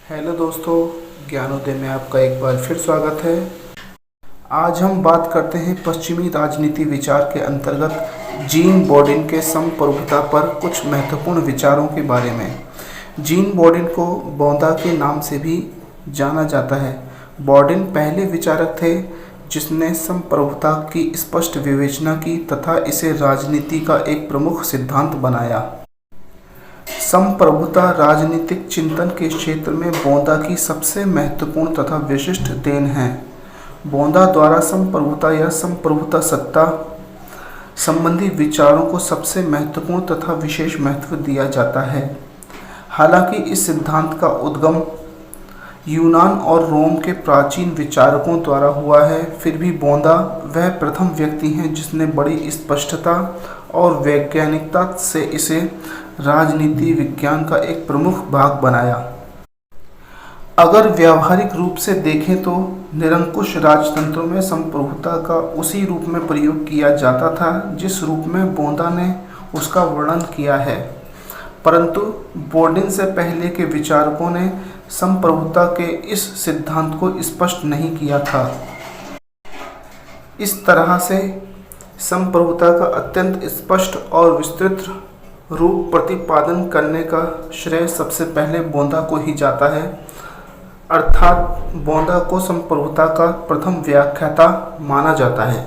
Hello दोस्तों, ज्ञानोदय में आपका एक बार फिर स्वागत है। आज हम बात करते हैं पश्चिमी राजनीति विचार के अंतर्गत जीन बॉडिन के संप्रभुता पर कुछ महत्वपूर्ण विचारों के बारे में। जीन बॉडिन को बौद्धा के नाम से भी जाना जाता है। बॉडिन पहले विचारक थे जिसने संप्रभुता की स्पष्ट विवेचना की तथा इसे राजनीति का एक प्रमुख सिद्धांत बनाया। संप्रभुता राजनीतिक चिंतन के क्षेत्र में बौद्धा की सबसे महत्वपूर्ण तथा विशिष्ट देन है। बौद्धा द्वारा संप्रभुता या संप्रभुता सत्ता संबंधी विचारों को सबसे महत्वपूर्ण तथा विशेष महत्व दिया जाता है। हालांकि इस सिद्धांत का उद्गम यूनान और रोम के प्राचीन विचारकों द्वारा हुआ है, फिर भी बौद्धा वह प्रथम व्यक्ति हैं जिसने बड़ी स्पष्टता और वैज्ञानिकता से इसे राजनीति विज्ञान का एक प्रमुख भाग बनाया। अगर व्यावहारिक रूप से देखें तो निरंकुश राजतंत्रों में संप्रभुता का उसी रूप में प्रयोग किया जाता था जिस रूप में बौद्धा ने उसका वर्णन किया है, परंतु बॉडिन से पहले के विचारकों ने संप्रभुता के इस सिद्धांत को स्पष्ट नहीं किया था। इस तरह से संप्रभुता का अत्यंत स्पष्ट और विस्तृत रूप प्रतिपादन करने का श्रेय सबसे पहले बौद्धा को ही जाता है, अर्थात बौद्धा को संप्रभुता का प्रथम व्याख्याता माना जाता है।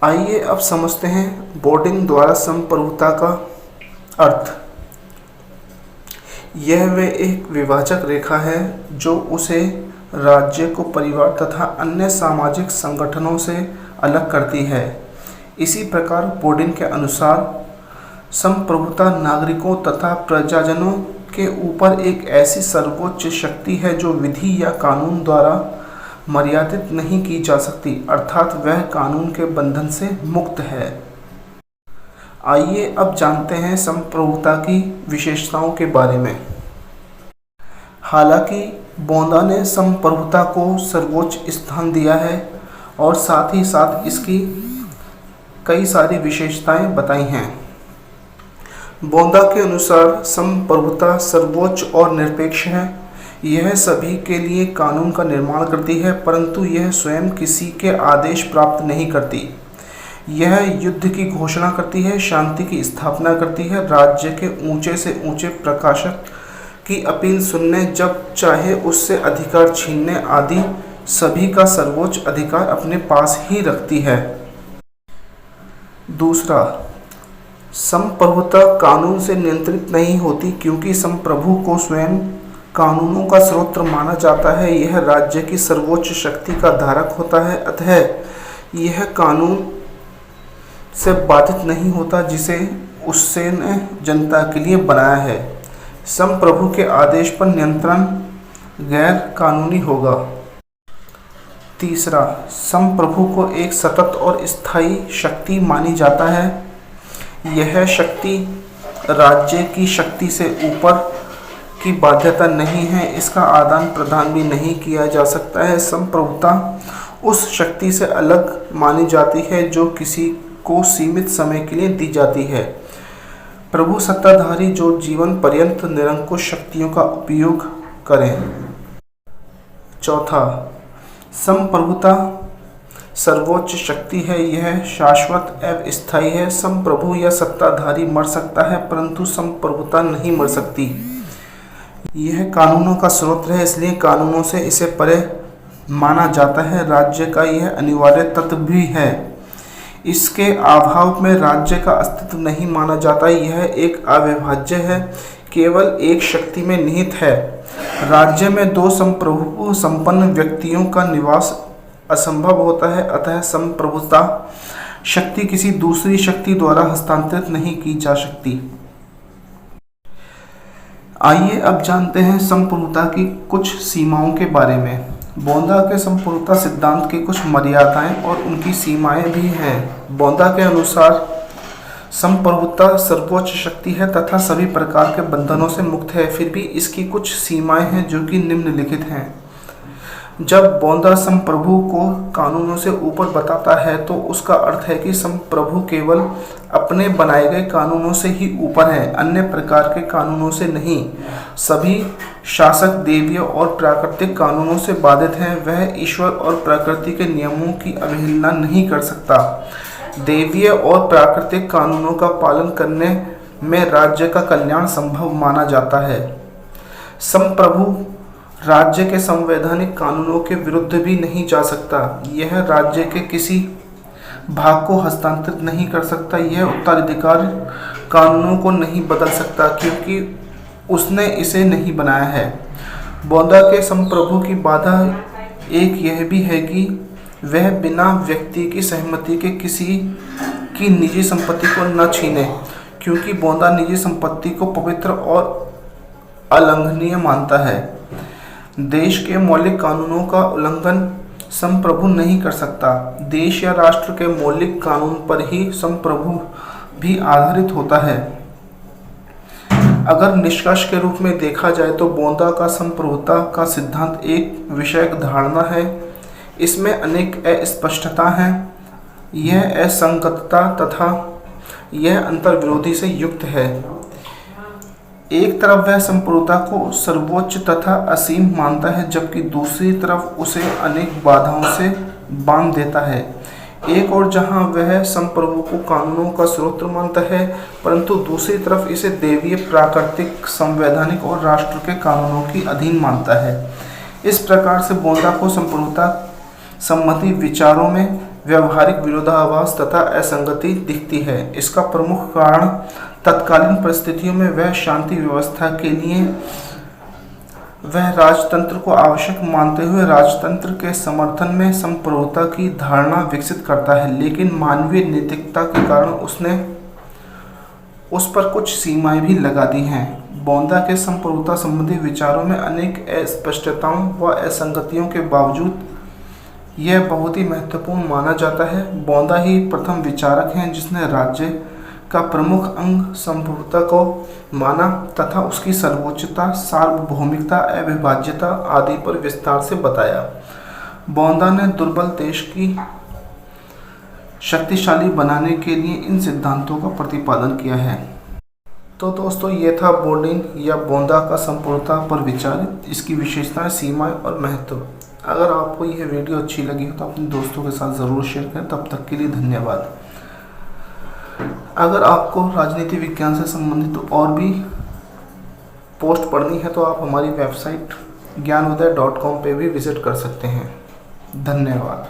आइए अब समझते हैं बॉडिन द्वारा संप्रभुता का अर्थ। यह वे एक विभाजक रेखा है जो उसे राज्य को परिवार तथा अन्य सामाजिक संगठनों से अलग करती है। इसी प्रकार बॉडिन के अनुसार संप्रभुता नागरिकों तथा प्रजाजनों के ऊपर एक ऐसी सर्वोच्च शक्ति है जो विधि या कानून द्वारा मर्यादित नहीं की जा सकती, अर्थात वह कानून के बंधन से मुक्त है। आइए अब जानते हैं संप्रभुता की विशेषताओं के बारे में। हालांकि बौद्धा ने संप्रभुता को सर्वोच्च स्थान दिया है और साथ ही साथ इसकी कई सारी विशेषताएं बताई हैं। बौद्धा के अनुसार संप्रभुता सर्वोच्च और निरपेक्ष है। यह सभी के लिए कानून का निर्माण करती है, परंतु यह स्वयं किसी के आदेश प्राप्त नहीं करती। यह युद्ध की घोषणा करती है, शांति की स्थापना करती है, राज्य के ऊंचे से ऊंचे प्रकाशक की अपील सुनने, जब चाहे उससे अधिकार छीनने आदि सभी का सर्वोच्च अधिकार अपने पास ही रखती है। दूसरा, संप्रभुता कानून से नियंत्रित नहीं होती क्योंकि संप्रभु को स्वयं कानूनों का स्रोत माना जाता है। यह राज्य की सर्वोच्च शक्ति का धारक होता है, अतः यह कानून से बाधित नहीं होता जिसे उसने जनता के लिए बनाया है। संप्रभु के आदेश पर नियंत्रण गैर कानूनी होगा। तीसरा, संप्रभु को एक सतत और स्थायी शक्ति मानी जाता है। यह शक्ति राज्य की शक्ति से ऊपर की बाध्यता नहीं है, इसका आदान प्रदान भी नहीं किया जा सकता है। संप्रभुता उस शक्ति से अलग मानी जाती है जो किसी को सीमित समय के लिए दी जाती है। प्रभु सत्ताधारी जो जीवन पर्यंत निरंकुश शक्तियों का उपयोग करें। चौथा, संप्रभुता सर्वोच्च शक्ति है। यह शाश्वत एवं स्थायी है। संप्रभु या सत्ताधारी मर सकता है परंतु संप्रभुता नहीं मर सकती। यह कानूनों का स्रोत है, इसलिए कानूनों से इसे परे माना जाता है। राज्य का यह अनिवार्य तत्व भी है। इसके अभाव में राज्य का अस्तित्व नहीं माना जाता। यह एक अविभाज्य है, केवल एक शक्ति में निहित है। राज्य में दो संप्रभु संपन्न व्यक्तियों का निवास असंभव होता है, अतः संप्रभुता शक्ति किसी दूसरी शक्ति द्वारा हस्तांतरित नहीं की जा सकती। आइए अब जानते हैं संप्रभुता की कुछ सीमाओं के बारे में। बौद्धा के संप्रभुता सिद्धांत की कुछ मर्यादाएं और उनकी सीमाएं भी हैं। बौद्धा के अनुसार संप्रभुता सर्वोच्च शक्ति है तथा सभी प्रकार के बंधनों से मुक्त है, फिर भी इसकी कुछ सीमाएं हैं जो कि निम्नलिखित हैं। जब बौद्धा संप्रभु को कानूनों से ऊपर बताता है तो उसका अर्थ है कि संप्रभु केवल अपने बनाए गए कानूनों से ही ऊपर है, अन्य प्रकार के कानूनों से नहीं। सभी शासक देवीय और प्राकृतिक कानूनों से बाधित है, वह ईश्वर और प्रकृति के नियमों की अवहेलना नहीं कर सकता। देवीय और प्राकृतिक कानूनों का पालन करने में राज्य का कल्याण संभव माना जाता है। संप्रभु राज्य के संवैधानिक कानूनों के विरुद्ध भी नहीं जा सकता। यह राज्य के किसी भाग को हस्तांतरित नहीं कर सकता। यह उत्तराधिकार कानूनों को नहीं बदल सकता क्योंकि उसने इसे नहीं बनाया है। बौद्धा के संप्रभु की बाधा एक यह भी है कि वह बिना व्यक्ति की सहमति के किसी की निजी संपत्ति को न छीने, क्योंकि बौद्धा निजी संपत्ति को पवित्र और अलंघनीय मानता है। देश के मौलिक कानूनों का उल्लंघन संप्रभु नहीं कर सकता। देश या राष्ट्र के मौलिक कानून पर ही संप्रभु भी आधारित होता है। अगर निष्कर्ष के रूप में देखा जाए तो बौद्धा का संप्रभुता का सिद्धांत एक विषयक धारणा है। इसमें अनेक अस्पष्टता हैं। यह असंगतता तथा यह अंतर्विरोधी से युक्त है। एक तरफ वह संप्रभुता को सर्वोच्च तथा असीम मानता है, जबकि दूसरी तरफ उसे अनेक बाधाओं से बांध देता है। एक और जहां वह संप्रभु को कानूनों का स्रोत मानता है, परंतु दूसरी तरफ इसे देवीय, प्राकृतिक, संवैधानिक और राष्ट्र के कानूनों की अधीन मानता है। इस प्रकार से बौद्धा को संप्रभुता संबंधी विचारों में व्यवहारिक विरोधाभास तथा असंगति दिखती है। इसका प्रमुख कारण तत्कालीन परिस्थितियों में वह शांति व्यवस्था के लिए वह राजतंत्र को आवश्यक मानते हुए राजतंत्र के समर्थन में संप्रभुता की धारणा विकसित करता है, लेकिन मानवीय नैतिकता के कारण उसने उस पर कुछ सीमाएं भी लगा दी हैं। बौद्धा के संप्रभुता संबंधी विचारों में अनेक अस्पष्टताओं व असंगतियों के बावजूद यह बहुत ही महत्वपूर्ण माना जाता है। बौद्धा ही प्रथम विचारक हैं जिसने राज्य का प्रमुख अंग संप्रभुता को माना तथा उसकी सर्वोच्चता, सार्वभौमिकता, अविभाज्यता आदि पर विस्तार से बताया। बौद्धा ने दुर्बल देश की शक्तिशाली बनाने के लिए इन सिद्धांतों का प्रतिपादन किया है। तो दोस्तों, ये था बोर्डिंग या बौद्धा का संप्रभुता पर विचार, इसकी विशेषताएं, सीमाएं और महत्व। अगर आपको यह वीडियो अच्छी लगी हो तो अपने दोस्तों के साथ ज़रूर शेयर करें। तब तक के लिए धन्यवाद। अगर आपको राजनीति विज्ञान से संबंधित और भी पोस्ट पढ़नी है तो आप हमारी वेबसाइट ज्ञानोदय.com पे भी विजिट कर सकते हैं। धन्यवाद।